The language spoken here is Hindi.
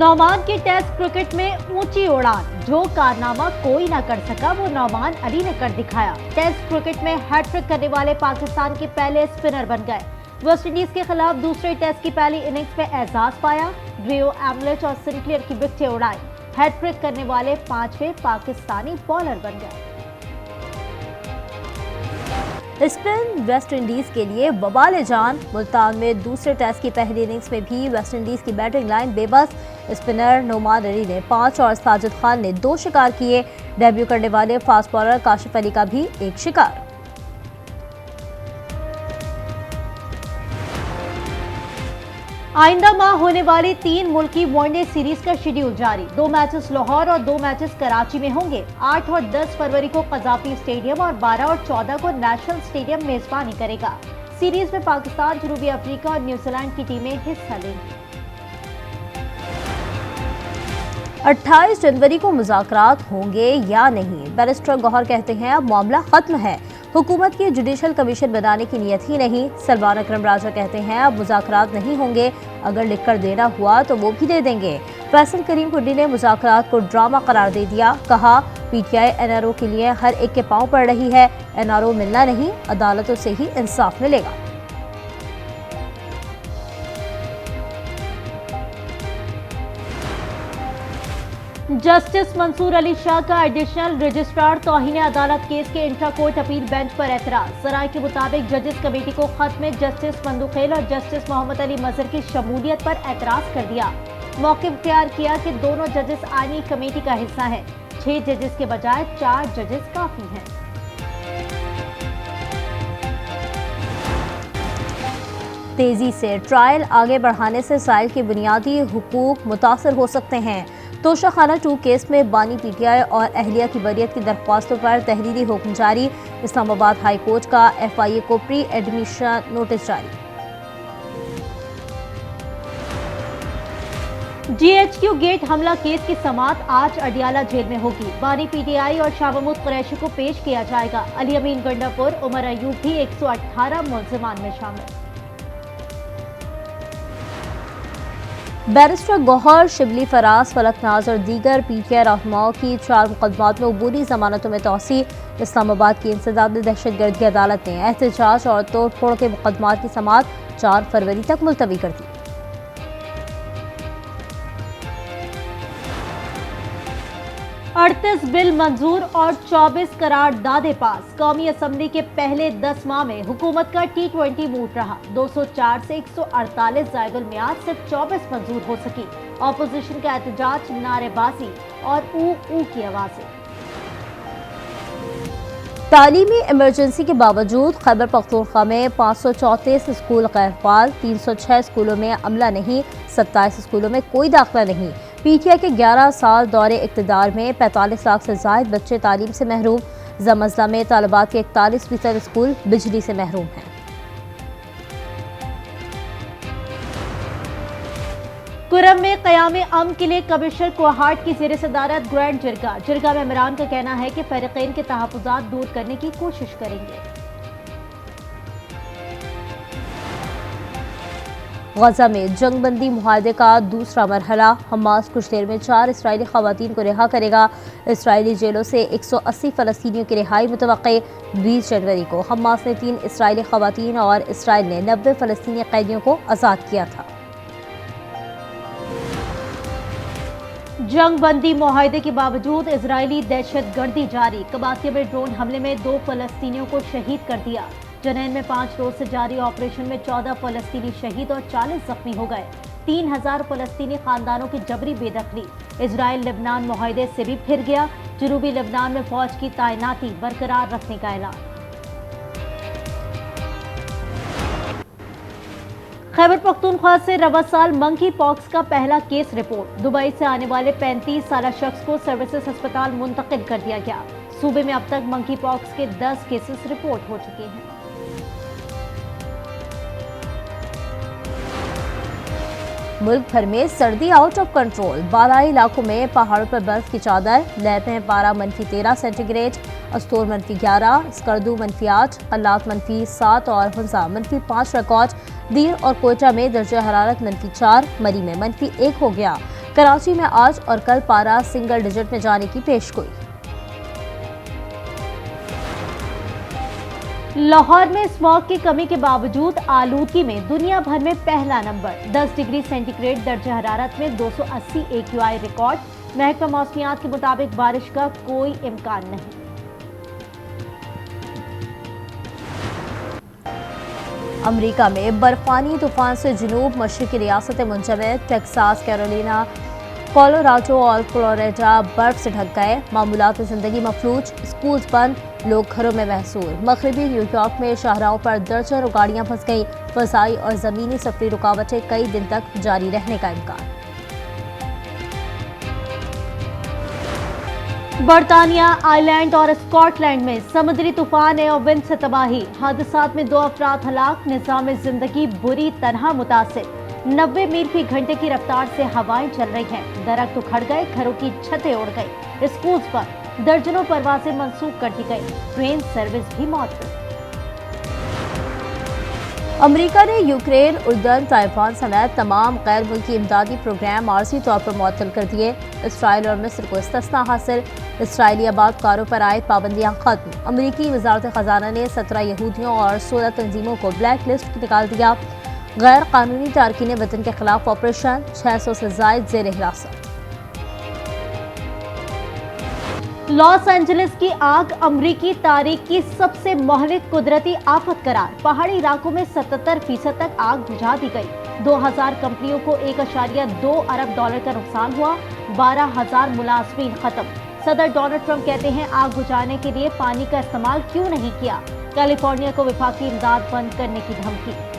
नौमान की टेस्ट क्रिकेट में ऊंची उड़ान, जो कारनामा कोई ना कर सका वो नौमान अली ने कर दिखाया। टेस्ट क्रिकेट में हैट्रिक करने वाले पाकिस्तान के पहले स्पिनर बन गए। वेस्टइंडीज के खिलाफ दूसरे टेस्ट की पहली इनिंग्स में एजाज पाया। ड्रियो एमलेट और सिंक्लेयर की विकेटें उड़ाई। हैट्रिक करने वाले 5वें पाकिस्तानी बॉलर बन गए। स्पिन वेस्टइंडीज के लिए बवाल जान। मुल्तान में दूसरे टेस्ट की पहली इनिंग्स में भी वेस्टइंडीज की बैटिंग लाइन बेबस। स्पिनर नौमान अली ने 5 और साजिद खान ने 2 शिकार किए। डेब्यू करने वाले फास्ट बॉलर काशिफ अली का भी एक शिकार। आइंदा माह होने वाली 3 मुल्की वनडे सीरीज का शेड्यूल जारी। 2 मैचेस लाहौर और 2 मैचेस कराची में होंगे। 8 और 10 फरवरी को कजाफी स्टेडियम और 12 और 14 को नेशनल स्टेडियम मेजबानी करेगा। सीरीज में पाकिस्तान, जनूबी अफ्रीका और न्यूजीलैंड की टीमें हिस्सा लेंगी। 28 जनवरी को मुज़ाकरात होंगे या नहीं? बैरिस्टर गौहर कहते हैं अब मामला खत्म है, हुकूमत की जुडिशल कमीशन बनाने की नियत ही नहीं। सलमान अकरम राजा कहते हैं अब मुज़ाकरात नहीं होंगे, अगर लिखकर देना हुआ तो वो भी दे देंगे। फैसल करीम कुंडी ने मुज़ाकरात को ड्रामा करार दे दिया। कहा पीटीआई एनआरओ के लिए हर एक के पांव पड़ रही है, एनआरओ मिलना नहीं, अदालतों से ही इंसाफ मिलेगा। जस्टिस मंसूर अली शाह का एडिशनल रजिस्ट्रार तौहीन अदालत केस के इंट्रा कोर्ट अपील बेंच पर एतराज। सराय के मुताबिक जजेस कमेटी को खत में जस्टिस मंदुखेल और जस्टिस मोहम्मद अली मजहर की शमूलियत पर एतराज कर दिया। मौक़िफ़ इख्तियार किया कि दोनों जजेस आईनी कमेटी का हिस्सा हैं। 6 जजेस के बजाय 4 जजेस काफी हैं। तेजी से ट्रायल आगे बढ़ाने से साइल के बुनियादी हुकूक मुतासर हो सकते हैं। तोशाखाना 2 केस में बानी पीटीआई और अहलिया की बरियत की दरख्वास्तों पर तहरीरी हुक्म जारी। इस्लामाबाद हाई कोर्ट का एफआईए को प्री एडमिशन नोटिस जारी। जीएचक्यू गेट हमला केस की समाअत आज अडियाला जेल में होगी। बानी पीटीआई और शाह महमूद कुरैशी को पेश किया जाएगा। अली अमीन गंडापुर, उमर अयूब भी 118 मुल्जिमान में शामिल। बैरिस्टर गौहर, शिबली फराज, फलकनाज और दीगर पीटीआई रहनुमाओं की 4 मुकदमात में अबूरी जमानतों में तोसी। इस्लामाबाद की इंसदाद दहशतगर्दी अदालत ने एहतजाज और तोड़ फोड़ के मुकदमात की समाअत 4 फरवरी तक मुलतवी कर दी। 38 बिल मंजूर और 24 करारदादे पास। कौमी असम्बली के पहले 10 माह में हुकूमत का T20 मूड रहा। 204 से 148 जायदुल मियाद सिर्फ 24 मंजूर हो सकी। ऑपोजिशन का एहतजाज, नारेबाजी और ऊ की आवाजें। तालीमी इमरजेंसी के बावजूद खैबर पख्तूनख्वा में 534 स्कूल गैरफाल। 306 स्कूलों में अमला नहीं, 27 स्कूलों में कोई दाखिला नहीं। पीटीआई के 11 साल दौरे इक़्तिदार में 45 लाख से ज़ायद बच्चे तालीम से महरूम। ज़मज़ला में तालिबात के 41% स्कूल बिजली से महरूम हैं। कुरम में क़याम अमन के लिए कमिश्नर कोहाट की ज़ेर सदारत ग्रैंड जिरगा में इमरान का कहना है कि फ़रीक़ैन के तहफ़्फ़ुज़ात दूर करने की कोशिश करेंगे। गजा में जंगबंदी मुआहदे का दूसरा मरहला। हमास कुछ देर में 4 इसराइली ख़वातीन को रिहा करेगा। इसराइली जेलों से 180 फ़लस्तीनियों की रिहाई मुतवक्के। 20 जनवरी को हमास ने 3 इसराइली ख़वातीन और इसराइल ने 90 फ़लस्तीनी कैदियों को आज़ाद किया था। जंगबंदी मुआहदे के बावजूद इजरायली दहशतगर्दी जारी। कबातिया में ड्रोन हमले में 2 फ़लस्तीनियों को शहीद कर दिया। जनैन में 5 रोज से जारी ऑपरेशन में 14 फ़लस्तीनी शहीद और 40 जख्मी हो गए। 3000 फ़लस्तीनी खानदानों की जबरी बेदखली। इजराइल लेबनान मुआहदे से भी फिर गया। जनूबी लेबनान में फौज की तैनाती बरकरार रखने का ऐलान। खैबर पख्तूनख्वा से रवा साल मंकी पॉक्स का पहला केस रिपोर्ट। दुबई से आने वाले 35 साला शख्स को सर्विसेज अस्पताल मुंतकिल कर दिया गया। सूबे में अब तक मंकी पॉक्स के 10 केसेस रिपोर्ट हो चुके हैं। मुल्क भर में सर्दी आउट ऑफ कंट्रोल। बालाई इलाकों में पहाड़ों पर बर्फ की चादर। लेह में पारा -13 सेंटीग्रेड, अस्तोर -11, स्कर्दू -8, कल्लात -7 और हुंसा -5 रिकॉर्ड। दीर और कोयटा में दर्जा हरारत -4, मरी में -1 हो गया। कराची में आज और कल पारा सिंगल डिजिट में जाने की पेशगोई। लाहौर में स्मॉग की कमी के बावजूद आलूदगी में दुनिया भर में पहला नंबर। 10 डिग्री सेंटीग्रेड दर्जे हरारत में 280 AQI रिकॉर्ड। महकमा मौसमियात के मुताबिक बारिश का कोई इम्कान नहीं। अमेरिका में बर्फानी तूफान से जनूब मशरकी रियासतें मुंजमद। टेक्सास, कैरोलिना, कोलोराडो और फ्लोरिडा बर्फ से ढक गए। मामूलात जिंदगी मफलूज, स्कूल बंद, लोग घरों में महसूर। मगरबी न्यूयॉर्क में शाहराहों पर दर्जनों गाड़ियां फंस गईं। फजाई और जमीनी सफरी रुकावटें कई दिन तक जारी रहने का इम्कान। बर्तानिया, आयरलैंड और स्कॉटलैंड में समुद्री तूफान एओविन से तबाही। हादसात में 2 अफराद हलाक। निज़ाम जिंदगी बुरी तरह मुतासिर। 90 मील फी घंटे की रफ्तार से हवाएं चल रही हैं। दरख्त उखड़ गए, घरों की छतें उड़ गई। स्कूल्स पर दर्जनों परवाजें मंसूख कर दी गई। ट्रेन सर्विस भी मौजूद। अमेरिका ने यूक्रेन, उर्दन, ताइवान समेत तमाम गैर मुल्की इमदादी प्रोग्राम आर्जी तौर पर मुअत्तल कर दिए। इसराइल और मिस्र को इस्तिस्ना हासिल। इसराइली आबादकारों पर आयद पाबंदियां खत्म। अमेरिकी वजारत खजाना ने 17 यहूदियों और 16 तंजीमों को ब्लैक लिस्ट निकाल दिया। गैर कानूनी तारकीन वतन के खिलाफ ऑपरेशन। 600 से जायद जेर हिरासत। लॉस एंजलिस की आग अमरीकी तारीख की सबसे मोहलिक कुदरती आफत करार। पहाड़ी इलाकों में 77% तक आग बुझा दी गई। 2000 कंपनियों को $1.2 अरब का नुकसान हुआ। 12,000 मुलाजमीन खत्म। सदर डोनाल्ड ट्रंप कहते हैं आग बुझाने के लिए पानी का इस्तेमाल क्यों नहीं किया। कैलिफोर्निया को विफाकी इमदाद बंद करने की धमकी।